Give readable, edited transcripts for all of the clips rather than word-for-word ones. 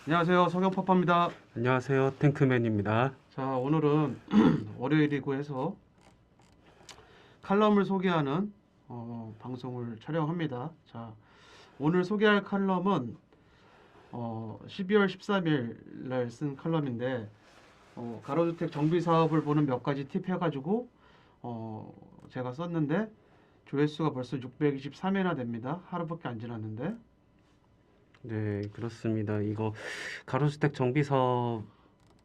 안녕하세요. 성형파파입니다. 안녕하세요. 탱크맨입니다. 자, 오늘은 월요일이고 해서 칼럼을 소개하는 방송을 촬영합니다. 자, 오늘 소개할 칼럼은 12월 13일 날 쓴 칼럼인데 가로주택 정비 사업을 보는 몇 가지 팁 해가지고 제가 썼는데 조회수가 벌써 623회나 됩니다. 하루밖에 안 지났는데. 네, 그렇습니다. 이거 가로주택 정비사업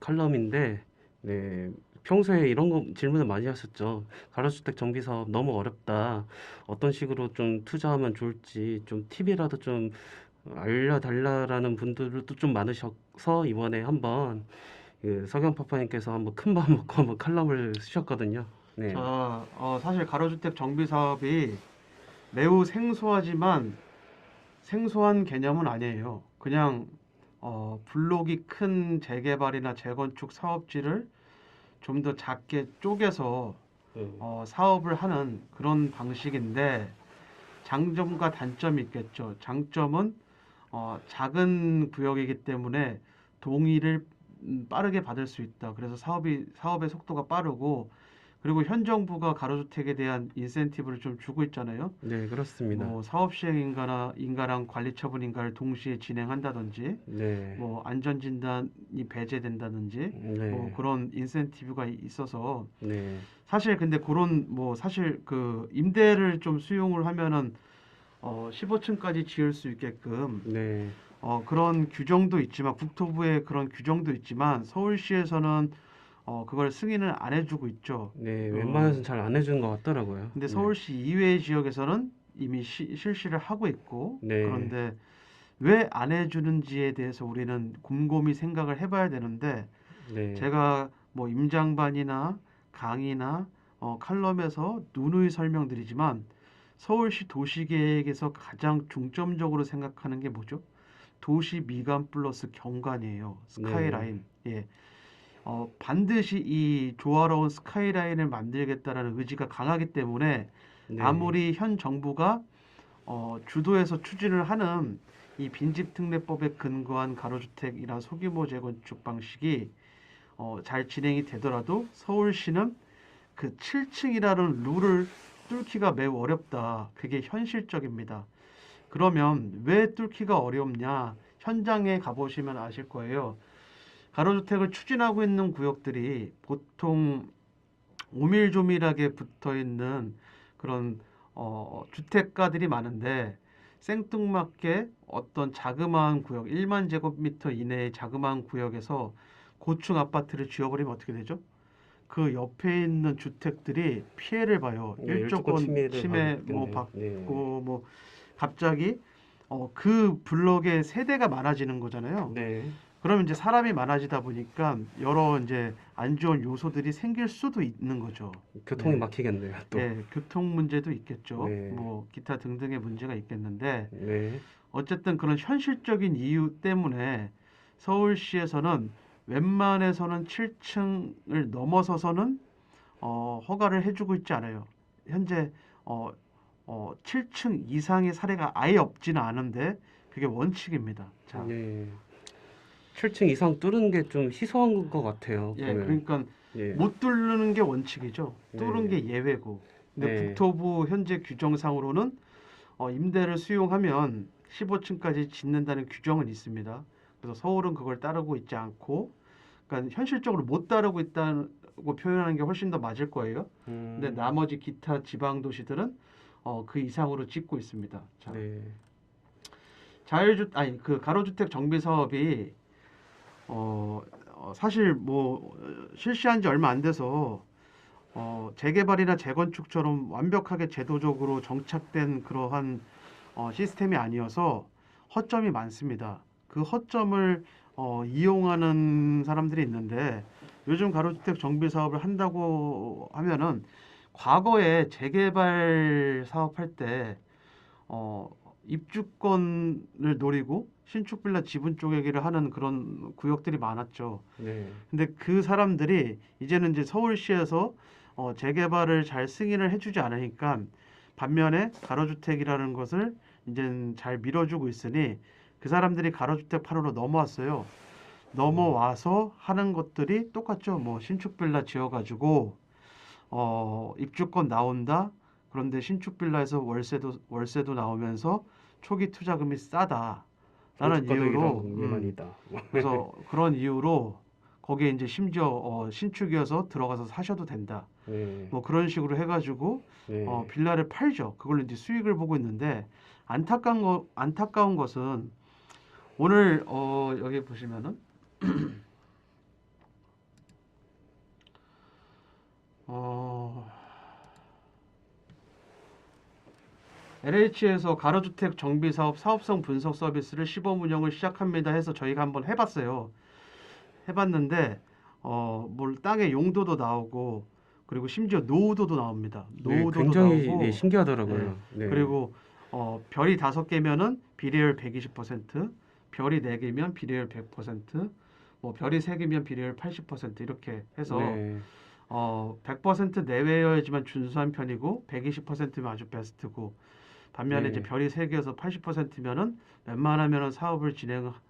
칼럼인데, 네, 평소에 이런 거 질문을 많이 하셨죠. 가로주택 정비사업 너무 어렵다. 어떤 식으로 좀 투자하면 좋을지 좀 팁이라도 좀 알려달라라는 분들도 좀 많으셔서 이번에 한번 그 석영파파님께서 한번 큰 마음 먹고 한번 칼럼을 쓰셨거든요. 네, 자, 사실 가로주택 정비 사업이 매우 생소한 개념은 아니에요. 그냥 블록이 큰 재개발이나 재건축 사업지를 좀 더 작게 쪼개서 네, 사업을 하는 그런 방식인데 장점과 단점이 있겠죠. 장점은 작은 구역이기 때문에 동의를 빠르게 받을 수 있다. 그래서 사업의 속도가 빠르고 그리고 현 정부가 가로주택에 대한 인센티브를 좀 주고 있잖아요. 네, 그렇습니다. 뭐 사업 시행 인가랑 관리 처분 인가를 동시에 진행한다든지 네, 뭐 안전 진단이 배제된다든지 뭐 네, 그런 인센티브가 있어서 네. 사실 근데 그런 뭐 사실 그 임대를 좀 수용을 하면은 15층까지 지을 수 있게끔 네, 그런 규정도 있지만 국토부의 그런 규정도 있지만 서울시에서는 그걸 승인을 안 해주고 있죠. 네, 어, 웬만해서는 잘 안 해주는 것 같더라고요. 근데 네, 서울시 이외의 지역에서는 이미 실시를 하고 있고 네, 그런데 왜 안 해주는지에 대해서 우리는 곰곰이 생각을 해봐야 되는데 네, 제가 뭐 임장반이나 강의나 칼럼에서 누누이 설명드리지만 서울시 도시계획에서 가장 중점적으로 생각하는 게 뭐죠? 도시 미관 플러스 경관이에요. 네, 스카이라인. 예. 반드시 이 조화로운 스카이라인을 만들겠다라는 의지가 강하기 때문에 네, 아무리 현 정부가 주도해서 추진을 하는 이 빈집특례법에 근거한 가로주택이나 소규모 재건축 방식이 잘 진행이 되더라도 서울시는 그 7층이라는 룰을 뚫기가 매우 어렵다. 그게 현실적입니다. 그러면 왜 뚫기가 어렵냐? 현장에 가보시면 아실 거예요. 가로주택을 추진하고 있는 구역들이 보통 오밀조밀하게 붙어 있는 그런 주택가들이 많은데 생뚱맞게 어떤 자그마한 구역, 1만 제곱미터 이내의 자그마한 구역에서 고층 아파트를 지어버리면 어떻게 되죠? 그 옆에 있는 주택들이 피해를 봐요. 네, 일조권 일조권 침해를 침해 뭐 받겠네요. 네, 받고 뭐 갑자기 그 블록에 세대가 많아지는 거잖아요. 네, 그러면 이제 사람이 많아지다 보니까 여러 이제 안 좋은 요소들이 생길 수도 있는 거죠. 교통이 네. 막히겠네요, 또. 예, 교통 문제도 있겠죠. 네, 뭐 기타 등등의 문제가 있겠는데 네, 어쨌든 그런 현실적인 이유 때문에 서울시에서는 웬만해서는 7층을 넘어서서는 허가를 해주고 있지 않아요. 현재 어, 7층 이상의 사례가 아예 없지는 않은데 그게 원칙입니다. 자, 네. 7층 이상 뚫는 게 좀 희소한 것 같아요, 예, 보면. 그러니까 네, 못 뚫는 게 원칙이죠. 뚫은 네, 게 예외고. 근데 네, 국토부 현재 규정상으로는 임대를 수용하면 15층까지 짓는다는 규정은 있습니다. 그래서 서울은 그걸 따르고 있지 않고, 그러니까 현실적으로 못 따르고 있다고 표현하는 게 훨씬 더 맞을 거예요. 근데 음, 나머지 기타 지방 도시들은 그 이상으로 짓고 있습니다. 자, 네, 아니 그 가로주택 정비 사업이 사실 뭐 실시한 지 얼마 안 돼서 재개발이나 재건축처럼 완벽하게 제도적으로 정착된 그러한 시스템이 아니어서 허점이 많습니다. 그 허점을 이용하는 사람들이 있는데 요즘 가로주택 정비 사업을 한다고 하면은 과거에 재개발 사업할 때 어, 입주권을 노리고 신축 빌라 지분 쪼개기를 하는 그런 구역들이 많았죠. 네, 근데 그 사람들이 이제는 이제 서울시에서 재개발을 잘 승인을 해주지 않으니까 반면에 가로주택이라는 것을 이제는 잘 밀어주고 있으니 그 사람들이 가로주택 판으로 넘어왔어요. 넘어와서 하는 것들이 똑같죠. 뭐 신축 빌라 지어가지고 입주권 나온다. 그런데 신축 빌라에서 월세도 나오면서 초기 투자금이 싸다라는 이유로 건축가격이랑 무관이다. 그래서 그런 이유로 거기에 이제 심지어 신축이어서 들어가서 사셔도 된다. 네, 뭐 그런 식으로 해가지고 네, 빌라를 팔죠. 그걸로 이제 수익을 보고 있는데 안타까운 것은 오늘 여기 보시면은 어, LH에서 가로주택 정비사업 사업성 분석 서비스를 시범 운영을 시작합니다 해서 저희가 한번 해봤어요. 해봤는데 뭘 땅의 용도도 나오고 그리고 심지어 노후도도 나옵니다. 네, 노후도도 굉장히 나오고 신기하더라고요. 네, 그리고 별이 5개면은 비례율 120%, 별이 4개면 비례율 100%, 뭐 별이 3개면 비례율 80% 이렇게 해서 네, 100% 내외여야지만 준수한 편이고 120%면 아주 베스트고 반면에 이제 네, 별이 3개여서 80%면은 웬만하면은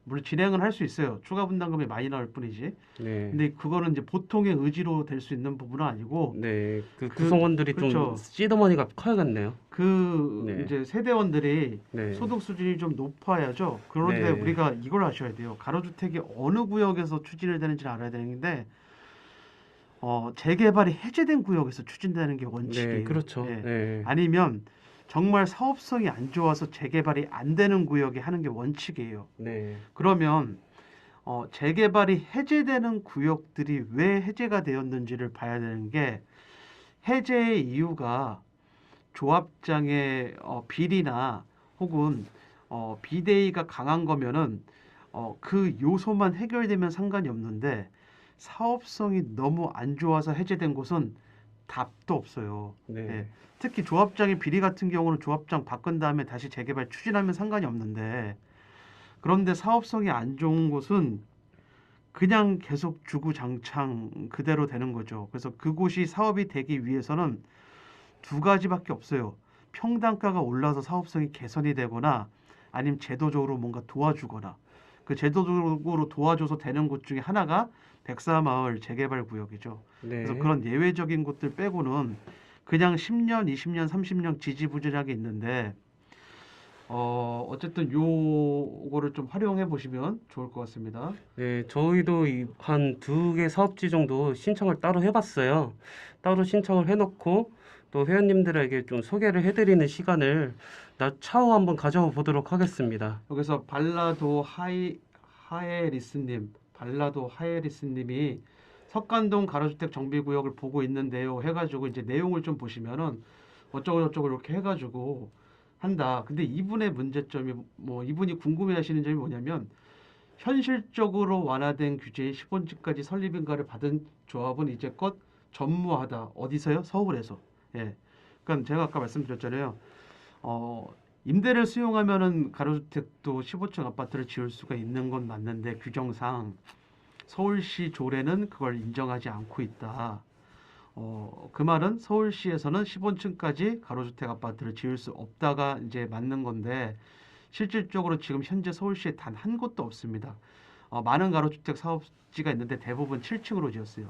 물론 진행은 할 수 있어요. 추가 분담금이 많이 나올 뿐이지. 네, 근데 그거는 이제 보통의 의지로 될 수 있는 부분은 아니고 네. 그 그 구성원들이 좀 그렇죠. 시드머니가 커야겠네요. 그 네, 이제 세대원들이 네, 소득 수준이 좀 높아야죠. 그런데 네, 우리가 이걸 아셔야 돼요. 가로주택이 어느 구역에서 추진을 되는지를 알아야 되는데 재개발이 해제된 구역에서 추진되는 게 네, 원칙이에요. 그렇죠. 예. 네, 아니면 정말 사업성이 안 좋아서 재개발이 안 되는 구역에 하는 게 원칙이에요. 네, 그러면 재개발이 해제되는 구역들이 왜 해제가 되었는지를 봐야 되는 게 해제의 이유가 조합장의 비리나 혹은 비대위가 강한 거면은 그 요소만 해결되면 상관이 없는데 사업성이 너무 안 좋아서 해제된 곳은 답도 없어요. 예. 네, 특히 조합장의 비리 같은 경우는 조합장 바꾼 다음에 다시 재개발 추진하면 상관이 없는데 그런데 사업성이 안 좋은 곳은 그냥 계속 주구장창 그대로 되는 거죠. 그래서 그곳이 사업이 되기 위해서는 두 가지밖에 없어요. 평당가가 올라서 사업성이 개선이 되거나 아니면 제도적으로 뭔가 도와주거나 그 제도적으로 도와줘서 되는 곳 중에 하나가 백사마을 재개발 구역이죠. 그래서 네. 그런 예외적인 곳들 빼고는 그냥 10년, 20년, 30년 지지부진하게 있는데 어쨌든 요거를 좀 활용해 보시면 좋을 것 같습니다. 네, 저희도 한 두 개 사업지 정도 신청을 따로 해봤어요. 따로 신청을 해놓고 또 회원님들에게 좀 소개를 해드리는 시간을 차후 한번 가져보도록 하겠습니다. 여기서 발라도 하에리스님이 석간동 가로주택 정비구역을 보고 있는데요. 해가지고 이제 내용을 좀 보시면은 어쩌고 저쩌고 이렇게 해가지고 한다. 근데 이분의 문제점이 뭐 이분이 궁금해하시는 점이 뭐냐면 현실적으로 완화된 규제의 10원지까지 설립인가를 받은 조합은 이제껏 전무하다. 어디서요? 서울에서. 예. 그러니까 제가 아까 말씀드렸잖아요. 어, 임대를 수용하면은 가로주택도 15층 아파트를 지을 수가 있는 건 맞는데 규정상 서울시 조례는 그걸 인정하지 않고 있다. 그 말은 서울시에서는 15층까지 가로주택 아파트를 지을 수 없다가 이제 맞는 건데 실질적으로 지금 현재 서울시에 단 한 곳도 없습니다. 많은 가로주택 사업지가 있는데 대부분 7층으로 지었어요.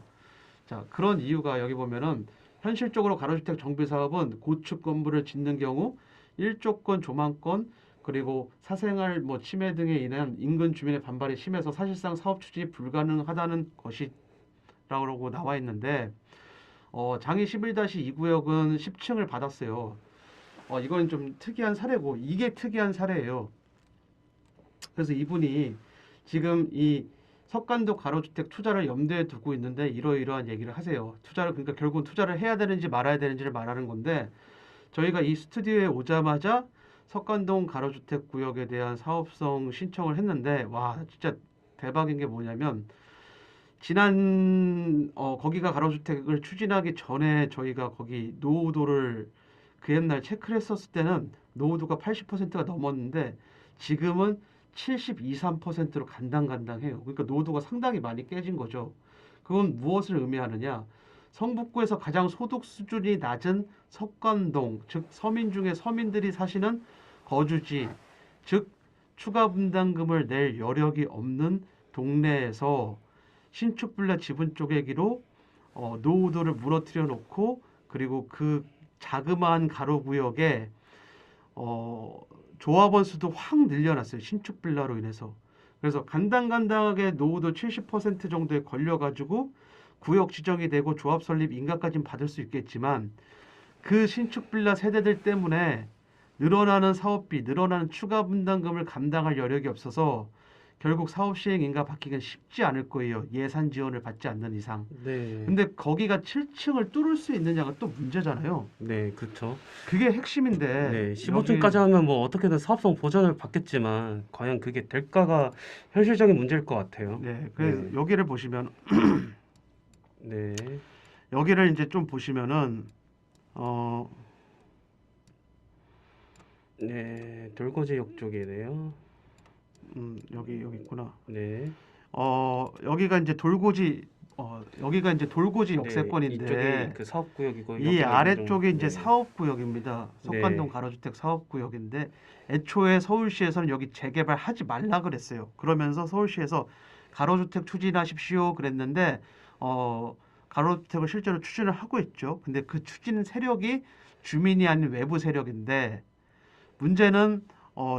자, 그런 이유가 여기 보면은 현실적으로 가로주택 정비 사업은 고축 건물을 짓는 경우 일조권, 조망권, 그리고 사생활 뭐 침해 등에 인한 인근 주민의 반발이 심해서 사실상 사업 추진이 불가능하다는 것이라고 나와 있는데 장이 11-2 구역은 10층을 받았어요. 이건 좀 특이한 사례고 이게 특이한 사례예요. 그래서 이분이 지금 이 석간도 가로주택 투자를 염두에 두고 있는데 이러이러한 얘기를 하세요. 그러니까 결국은 투자를 해야 되는지 말아야 되는지를 말하는 건데 저희가 이 스튜디오에 오자마자 석간동 가로주택 구역에 대한 사업성 신청을 했는데 와 진짜 대박인 게 뭐냐면 거기가 가로주택을 추진하기 전에 저희가 거기 노후도를 그 옛날 체크를 했었을 때는 노후도가 80%가 넘었는데 지금은 72, 3%로 간당간당해요. 그러니까 노후도가 상당히 많이 깨진 거죠. 그건 무엇을 의미하느냐? 성북구에서 가장 소득 수준이 낮은 석관동, 즉 서민 중에 서민들이 사시는 거주지, 즉 추가 분담금을 낼 여력이 없는 동네에서 신축 빌라 지분 쪼개기로 노후도를 무너뜨려 놓고 그리고 그 자그마한 가로 구역에 조합원 수도 확 늘려놨어요. 신축 빌라로 인해서. 그래서 간당간당하게 노후도 70% 정도에 걸려가지고 구역 지정이 되고 조합 설립 인가까지는 받을 수 있겠지만 그 신축 빌라 세대들 때문에 늘어나는 사업비, 늘어나는 추가 분담금을 감당할 여력이 없어서 결국 사업 시행 인가 받기가 쉽지 않을 거예요. 예산 지원을 받지 않는 이상. 네. 근데 거기가 7층을 뚫을 수 있느냐가 또 문제잖아요. 네, 그렇죠. 그게 핵심인데 네, 여기 15층까지 하면 뭐 어떻게든 사업성 보전을 받겠지만 과연 그게 될까가 현실적인 문제일 것 같아요. 네, 그래서 네. 여기를 보시면 네. 여기를 이제 좀 보시면은 어, 네, 돌고지역 쪽이네요. 여기 있구나. 네. 여기가 이제 여기가 이제 돌고지 네, 역세권인데 이쪽이 그 사업구역이고 이 여기가 아래쪽이 이제 네. 사업구역입니다. 석관동 네. 가로주택 사업구역인데 애초에 서울시에서는 여기 재개발하지 말라 그랬어요. 그러면서 서울시에서 가로주택 추진하십시오 그랬는데 가로주택을 실제로 추진을 하고 있죠. 근데 그 추진 세력이 주민이 아닌 외부 세력인데 문제는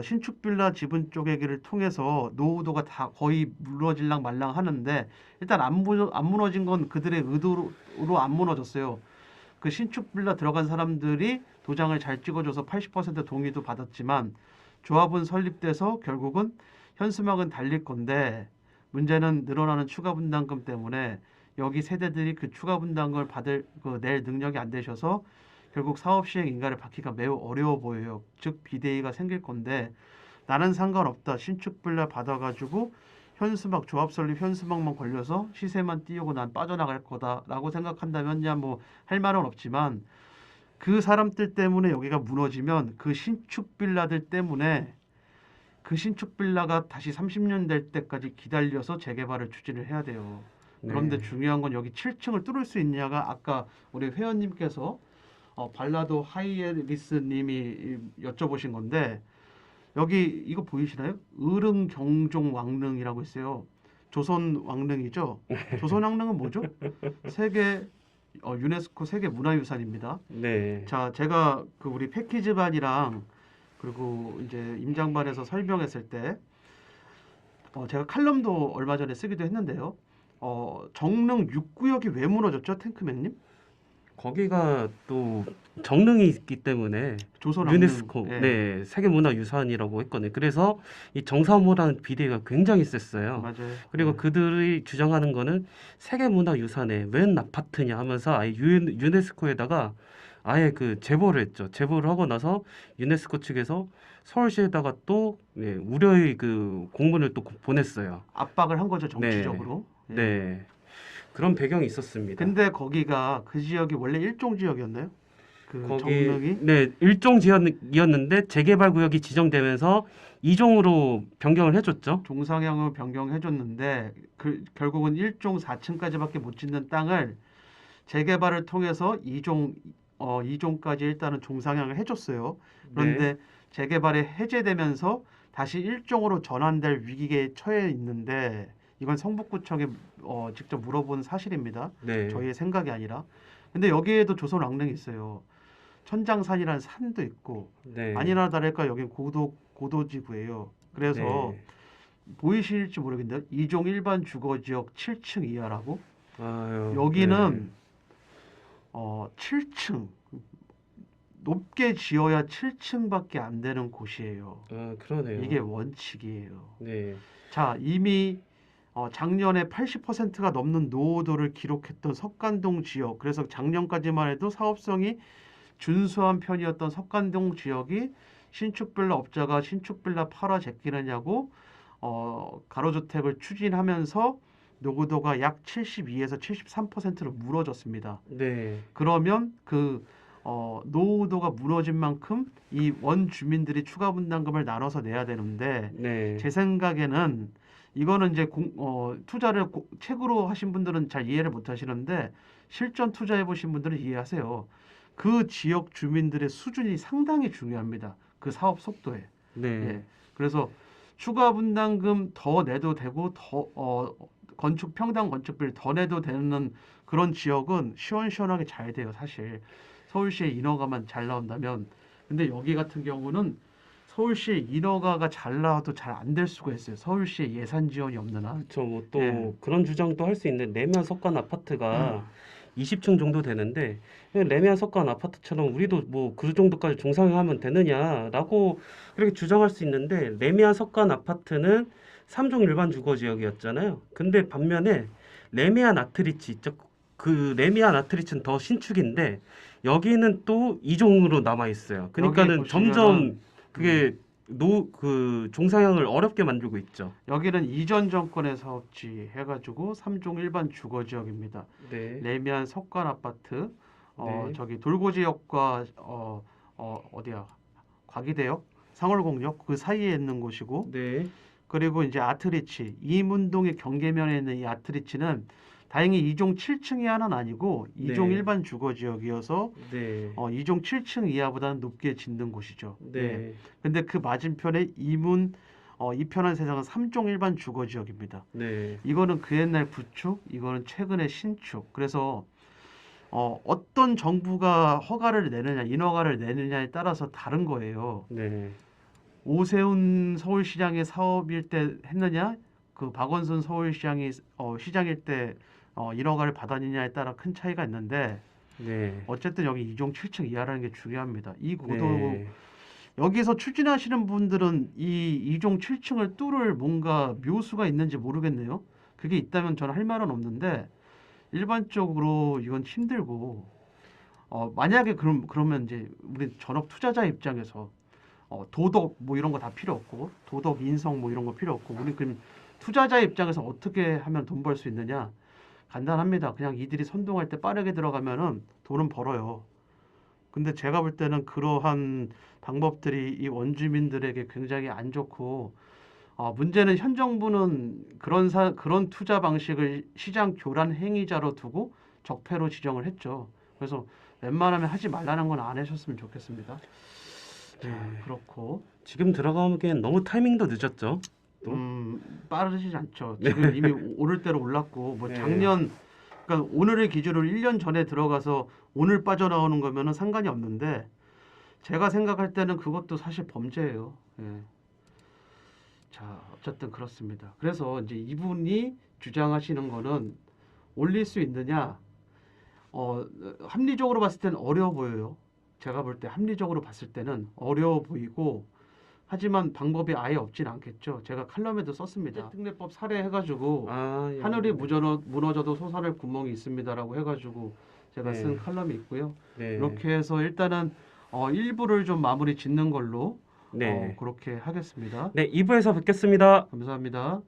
신축 빌라 지분 쪼개기를 통해서 노후도가 다 거의 무너질랑 말랑 하는데 일단 안 무너진 건 그들의 의도로 안 무너졌어요. 그 신축 빌라 들어간 사람들이 도장을 잘 찍어줘서 80% 동의도 받았지만 조합은 설립돼서 결국은 현수막은 달릴 건데 문제는 늘어나는 추가 분담금 때문에 여기 세대들이 그 추가 분담금을 낼 능력이 안 되셔서 결국 사업 시행 인가를 받기가 매우 어려워 보여요. 즉 비대위가 생길 건데 나는 상관없다. 신축 빌라 받아가지고 현수막 조합 설립 현수막만 걸려서 시세만 띄우고 난 빠져나갈 거다라고 생각한다면야 뭐 할 말은 없지만 그 사람들 때문에 여기가 무너지면 그 신축 빌라들 때문에 그 신축 빌라가 다시 30년 될 때까지 기다려서 재개발을 추진을 해야 돼요. 그런데 네. 중요한 건 여기 7층을 뚫을 수 있냐가 아까 우리 회원님께서 발라도 하이에리스님이 여쭤보신 건데 여기 이거 보이시나요? 을흥 경종 왕릉이라고 있어요. 조선 왕릉이죠. 조선 왕릉은 뭐죠? 세계 유네스코 세계 문화유산입니다. 네. 자, 제가 그 우리 패키지반이랑 그리고 이제 임장반에서 설명했을 때 제가 칼럼도 얼마 전에 쓰기도 했는데요. 정릉 6구역이 왜 무너졌죠, 탱크맨님? 거기가 또 정릉이 있기 때문에 조선 왕릉. 유네스코 예, 네, 세계문화유산이라고 했거든요. 그래서 이 정사모라는 비대가 굉장히 셌어요. 맞아요. 그리고 예. 그들이 주장하는 거는 세계문화유산에 웬 아파트냐 하면서 아예 유네스코에다가 아예 그 제보를 했죠. 제보를 하고 나서 유네스코 측에서 서울시에다가 또 네, 우려의 그 공문을 또 보냈어요. 압박을 한 거죠, 네, 정치적으로. 예. 네, 그런 배경이 있었습니다. 근데 거기가 그 지역이 원래 일종 지역이었나요? 그 거기 정릉이? 네, 일종 지역이었는데 재개발 구역이 지정되면서 이종으로 변경을 해줬죠. 종상향을 변경해줬는데 결국은 1종 4층까지밖에 못 짓는 땅을 재개발을 통해서 2종까지 일단은 종상향을 해줬어요. 네, 그런데 재개발이 해제되면서 다시 1종으로 전환될 위기에 처해 있는데 이건 성북구청에 직접 물어본 사실입니다. 네, 저희의 생각이 아니라. 근데 여기에도 조선 왕릉이 있어요. 천장산이라는 산도 있고 네, 아니나 다를까 여긴 고도지구예요. 그래서 네. 보이실지 모르겠는데 2종 일반 주거지역 7층 이하라고 아유, 여기는 7층 높게 지어야 7층밖에 안 되는 곳이에요. 네. 아, 그러네요. 이게 원칙이에요. 네, 자, 이미 작년에 80%가 넘는 노후도를 기록했던 석관동 지역. 그래서 작년까지만 해도 사업성이 준수한 편이었던 석관동 지역이 신축빌라 업자가 신축빌라 팔아 제끼느냐고 가로주택을 추진하면서 노후도가 약 72에서 73%로 무너졌습니다. 네, 그러면 그 노후도가 무너진 만큼 이 원주민들이 추가 분담금을 나눠서 내야 되는데 네, 제 생각에는 이거는 이제 투자를 책으로 하신 분들은 잘 이해를 못 하시는데 실전 투자해 보신 분들은 이해하세요. 그 지역 주민들의 수준이 상당히 중요합니다. 그 사업 속도에. 네, 예. 그래서 추가 분담금 더 내도 되고 더 건축 평당 건축비를 더 내도 되는 그런 지역은 시원시원하게 잘 돼요, 사실. 서울시의 인허가만 잘 나온다면. 근데 여기 같은 경우는 서울시의 인허가가 잘 나와도 잘 안 될 수가 있어요. 서울시의 예산 지원이 없는 한. 그렇죠. 뭐 또 예. 그런 주장도 할 수 있는데 레미안 석관 아파트가 20층 정도 되는데 레미안 석관 아파트처럼 우리도 뭐 그 정도까지 중상화하면 되느냐라고 그렇게 주장할 수 있는데 레미안 석관 아파트는 3종 일반 주거 지역이었잖아요. 근데 반면에 레미안 아트리치 그 레미안 아트리치는 더 신축인데 여기는 또 2종으로 남아 있어요. 그러니까는 여기 점점 보시면은 그게 그 종상향을 어렵게 만들고 있죠. 여기는 이전 정권의 사업지 해가지고 3종 일반 주거 지역입니다. 네. 레미안 석관 아파트, 네. 저기 돌고지역과 어디야? 과기대역, 상월공역 그 사이에 있는 곳이고, 네. 그리고 이제 아트리치, 이문동의 경계면에 있는 이 아트리치는 다행히 2종 7층 이하는 아니고 2종 네. 일반 주거 지역이어서 네. 2종 7층 이하보다는 높게 짓는 곳이죠. 예. 네. 근데 그 맞은편에 이편한 세상은 3종 일반 주거 지역입니다. 네. 이거는 그 옛날 구축, 이거는 최근의 신축. 그래서 어떤 정부가 허가를 내느냐, 인허가를 내느냐에 따라서 다른 거예요. 네. 오세훈 서울시장의 사업일 때 했느냐, 그 박원순 서울시장이 시장일 때 인허가를 받았느냐에 따라 큰 차이가 있는데 네. 어쨌든 여기 이종 7층 이하라는 게 중요합니다. 이 고도 네. 여기서 추진하시는 분들은 이 2종 7층을 뚫을 뭔가 묘수가 있는지 모르겠네요. 그게 있다면 저는 할 말은 없는데 일반적으로 이건 힘들고 만약에 그러면 이제 우리 전업 투자자 입장에서 도덕 뭐 이런 거 다 필요 없고 도덕 인성 뭐 이런 거 필요 없고 우리 그럼 투자자 입장에서 어떻게 하면 돈 벌 수 있느냐? 간단합니다. 그냥 이들이 선동할 때 빠르게 들어가면은 돈은 벌어요. 근데 제가 볼 때는 그러한 방법들이 이 원주민들에게 굉장히 안 좋고 문제는 현 정부는 그런 투자 방식을 시장 교란 행위자로 두고 적폐로 지정을 했죠. 그래서 웬만하면 하지 말라는 건 안 하셨으면 좋겠습니다. 자, 네. 그렇고 지금 들어가기엔 너무 타이밍도 늦었죠. 또? 빠르지 않죠. 지금 이미 오를 대로 올랐고 뭐 네. 작년 그러니까 오늘의 기준으로 1년 전에 들어가서 오늘 빠져나오는 거면은 상관이 없는데 제가 생각할 때는 그것도 사실 범죄예요. 예. 자, 어쨌든 그렇습니다. 그래서 이제 이분이 주장하시는 거는 올릴 수 있느냐? 합리적으로 봤을 때는 어려워 보여요. 제가 볼 때 합리적으로 봤을 때는 어려워 보이고 하지만 방법이 아예 없진 않겠죠. 제가 칼럼에도 썼습니다. 특례법 사례 해가지고 예. 하늘이 무너져도 솟아날 구멍이 있습니다라고 해가지고 제가 네. 쓴 칼럼이 있고요. 네. 이렇게 해서 일단은 일부를 좀 마무리 짓는 걸로 네. 그렇게 하겠습니다. 네, 2부에서 뵙겠습니다. 감사합니다.